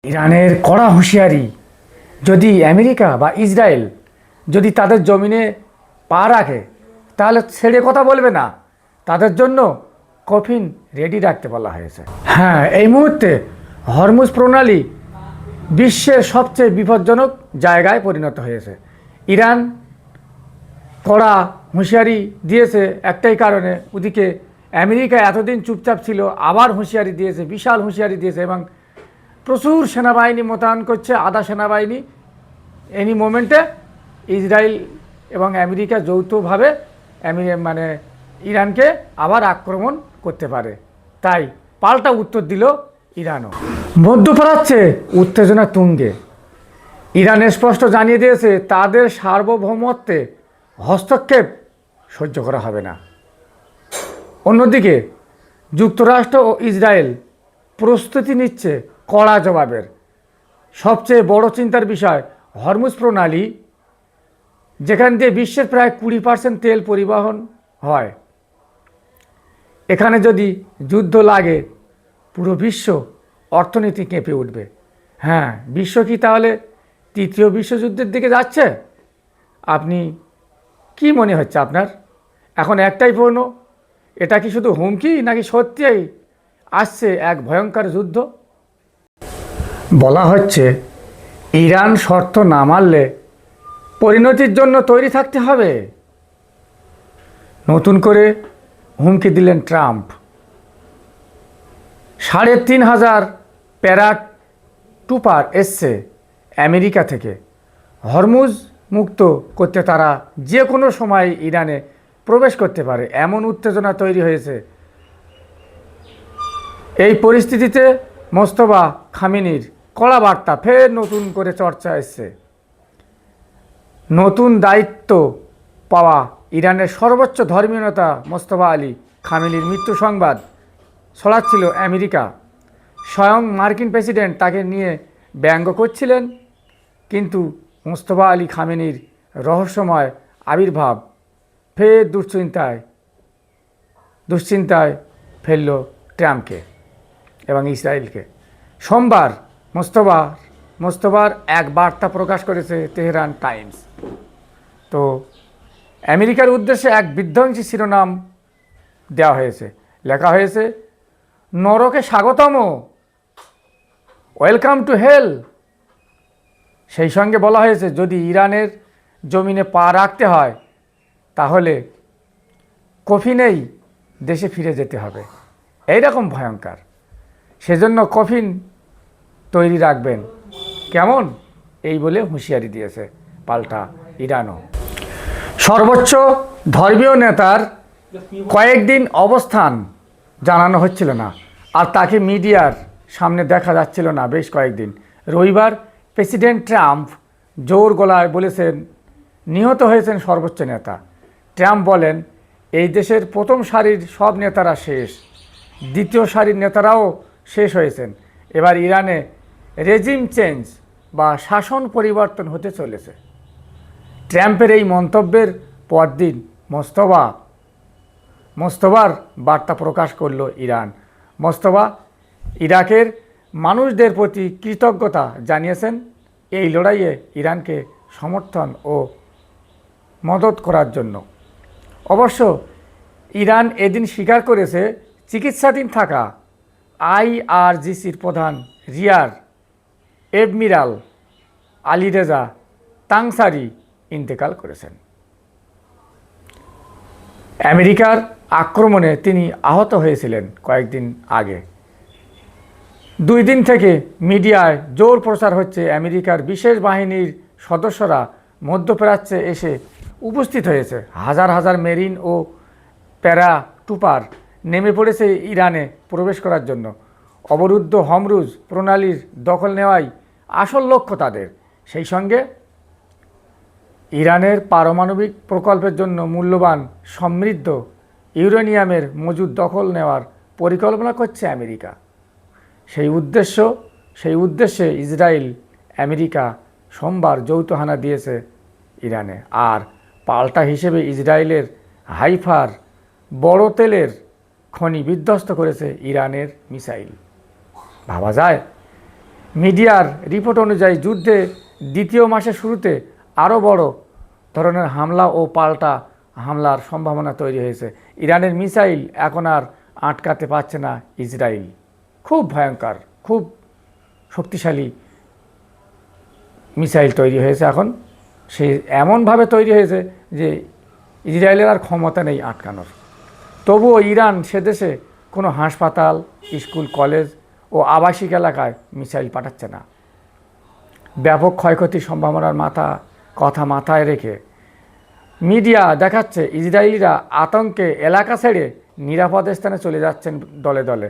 ইরানের কড়া হুঁশিয়ারি, যদি আমেরিকা বা ইসরায়েল যদি তাদের জমিনে পা রাখে তাহলে ছেড়ে কথা বলবে না, তাদের জন্য কফিন রেডি রাখতে বলা হয়েছে। হ্যাঁ, এই মুহূর্তে হরমুজ প্রণালী বিশ্বের সবচেয়ে বিপজ্জনক জায়গায় পরিণত হয়েছে। ইরান কড়া হুঁশিয়ারি দিয়েছে একটাই কারণে, ওদিকে আমেরিকা এতদিন চুপচাপ ছিল, আবার হুঁশিয়ারি দিয়েছে, বিশাল হুঁশিয়ারি দিয়েছে এবং প্রচুর সেনাবাহিনী মোতায়েন করছে, আধা সেনাবাহিনী। এনি মোমেন্টে ইসরায়েল এবং আমেরিকা যৌথভাবে ইরানকে আবার আক্রমণ করতে পারে, তাই পাল্টা উত্তর দিল ইরানও। মধ্যপ্রাচ্যে উত্তেজনা তুঙ্গে। ইরান স্পষ্ট জানিয়ে দিয়েছে তাদের সার্বভৌমত্বে হস্তক্ষেপ সহ্য করা হবে না। অন্যদিকে যুক্তরাষ্ট্র ও ইসরায়েল প্রস্তুতি নিচ্ছে কড়া জবাবের। সবচেয়ে বড় চিন্তার বিষয় হরমুজ প্রণালী, যেখান দিয়ে বিশ্বের প্রায় 20% তেল পরিবহন হয়। এখানে যদি যুদ্ধ লাগে পুরো বিশ্ব অর্থনীতি কেঁপে উঠবে। হ্যাঁ, বিশ্ব কি তাহলে তৃতীয় বিশ্বযুদ্ধের দিকে যাচ্ছে? আপনি কি মনে হচ্ছে আপনার? এখন একটাই প্রশ্ন, এটা কি শুধু হুমকি নাকি সত্যিই আসছে এক ভয়ঙ্কর যুদ্ধ? বলা হচ্ছে ইরান শর্ত না মানলে পরিণতির জন্য তৈরি থাকতে হবে। নতুন করে হুমকি দিলেন ট্রাম্প। ৩,৫০০ প্যারাট্রুপার এসছে আমেরিকা থেকে। হরমুজ মুক্ত করতে তারা যে কোনো সময় ইরানে প্রবেশ করতে পারে, এমন উত্তেজনা তৈরি হয়েছে। এই পরিস্থিতিতে মোস্তফা খামেনির কড়া বার্তা ফের নতুন করে চর্চা এসছে। নতুন দায়িত্ব পাওয়া ইরানের সর্বোচ্চ ধর্মীয় নেতা মোস্তফা আলী খামেনির মৃত্যু সংবাদ ছড়াচ্ছিল আমেরিকা। স্বয়ং মার্কিন প্রেসিডেন্ট তাকে নিয়ে ব্যঙ্গ করছিলেন, কিন্তু মোস্তফা আলী খামেনির রহস্যময় আবির্ভাব ফের দুশ্চিন্তায় ফেলল ট্রাম্পকে এবং ইসরায়েলকে। সোমবার মোস্তফার এক বার্তা প্রকাশ করেছে তেহরান টাইমস। তো আমেরিকার উদ্দেশ্যে এক বিধ্বংসী শিরোনাম দেওয়া হয়েছে, লেখা হয়েছে, নরকে স্বাগতম, ওয়েলকাম টু হেল। সেই সঙ্গে বলা হয়েছে যদি ইরানের জমিনে পা রাখতে হয় তাহলে কফিনেই দেশে ফিরে যেতে হবে। এইরকম ভয়ঙ্কর, সেজন্য কফিন তৈরি রাখবেন। কেমন? এই বলে হুঁশিয়ারি দিয়েছে পাল্টা ইরানও। সর্বোচ্চ ধর্মীয় নেতার কয়েকদিন অবস্থান জানানো হচ্ছিল না, আর তাকে মিডিয়ার সামনে দেখা যাচ্ছিল না বেশ কয়েকদিন। রবিবার প্রেসিডেন্ট ট্রাম্প জোর গলায় বলেছেন নিহত হয়েছেন সর্বোচ্চ নেতা। ট্রাম্প বলেন এই দেশের প্রথম সারির সব নেতারা শেষ, দ্বিতীয় সারির নেতারাও শেষ হয়েছেন। এবার ইরানে রেজিম চেঞ্জ বা শাসন পরিবর্তন হতে চলেছে। ট্রাম্পের এই মন্তব্যের পরদিন মোস্তফার বার্তা প্রকাশ করল ইরান। মোস্তফা ইরাকের মানুষদের প্রতি কৃতজ্ঞতা জানিয়েছেন এই লড়াইয়ে ইরানকে সমর্থন ও মদত করার জন্য। অবশ্য ইরান এদিন স্বীকার করেছে চিকিৎসাধীন থাকা IRGCর প্রধান রিয়ার এডমিরাল আলীরেজা তাংসারি ইন্তেকাল করেছেন। আমেরিকার আক্রমণে তিনি আহত হয়েছিলেন কয়েকদিন আগে। 2 দিন থেকে মিডিয়ায় জোর প্রচার হচ্ছে আমেরিকার বিশেষ বাহিনীর সদস্যরা মধ্যপ্রাচ্যে এসে উপস্থিত হয়েছে। হাজার হাজার মেরিন ও প্যারাট্রুপার নেমে পড়েছে ইরানে প্রবেশ করার জন্য। অবরুদ্ধ হরমুজ প্রণালীর দখল নেওয়াই আসল লক্ষ্য তাদের। সেই সঙ্গে ইরানের পারমাণবিক প্রকল্পের জন্য মূল্যবান সমৃদ্ধ ইউরেনিয়ামের মজুদ দখল নেওয়ার পরিকল্পনা করছে আমেরিকা। সেই উদ্দেশ্যে ইসরায়েল আমেরিকা সোমবার যৌথ হানা দিয়েছে ইরানে। আর পাল্টা হিসেবে ইসরায়েলের হাইফার বড় তেলের খনি বিধ্বস্ত করেছে ইরানের মিসাইল। ভাবা যায় মিডিয়ার রিপোর্ট অনুযায়ী যুদ্ধে দ্বিতীয় মাসের শুরুতে আরও বড় ধরনের হামলা ও পাল্টা হামলার সম্ভাবনা তৈরি হয়েছে। ইরানের মিসাইল এখন আর আটকাতে পারছে না ইসরায়েল। খুব ভয়ঙ্কর, খুব শক্তিশালী মিসাইল তৈরি হয়েছে এখন। সে এমনভাবে তৈরি হয়েছে যে ইসরায়েলের আর ক্ষমতা নেই আটকানোর। তবুও ইরান সে দেশে কোনো হাসপাতাল, স্কুল, কলেজ ও আবাসিক এলাকায় মিসাইল পাঠাচ্ছে না। ব্যাপক ক্ষয়ক্ষতির সম্ভাবনার কথা মাথায় রেখে মিডিয়া দেখাচ্ছে ইসরায়েলিরা আতঙ্কে এলাকা ছেড়ে নিরাপদ স্থানে চলে যাচ্ছেন দলে দলে।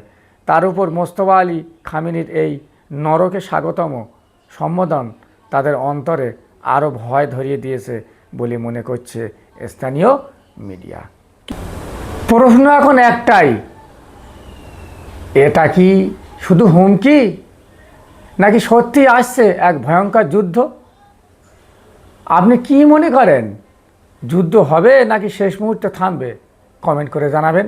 তার উপর মোস্তফা আলী খামেনির এই নরকে স্বাগতম সম্বোধন তাদের অন্তরে আরও ভয় ধরিয়ে দিয়েছে বলে মনে করছে স্থানীয় মিডিয়া। প্রশ্ন এখন একটাই, এটা কি শুধু হুমকি, নাকি সত্যি আসছে এক ভয়ঙ্কর যুদ্ধ? আপনি কি মনে করেন, যুদ্ধ হবে নাকি শেষ মুহূর্তে থামবে? কমেন্ট করে জানাবেন।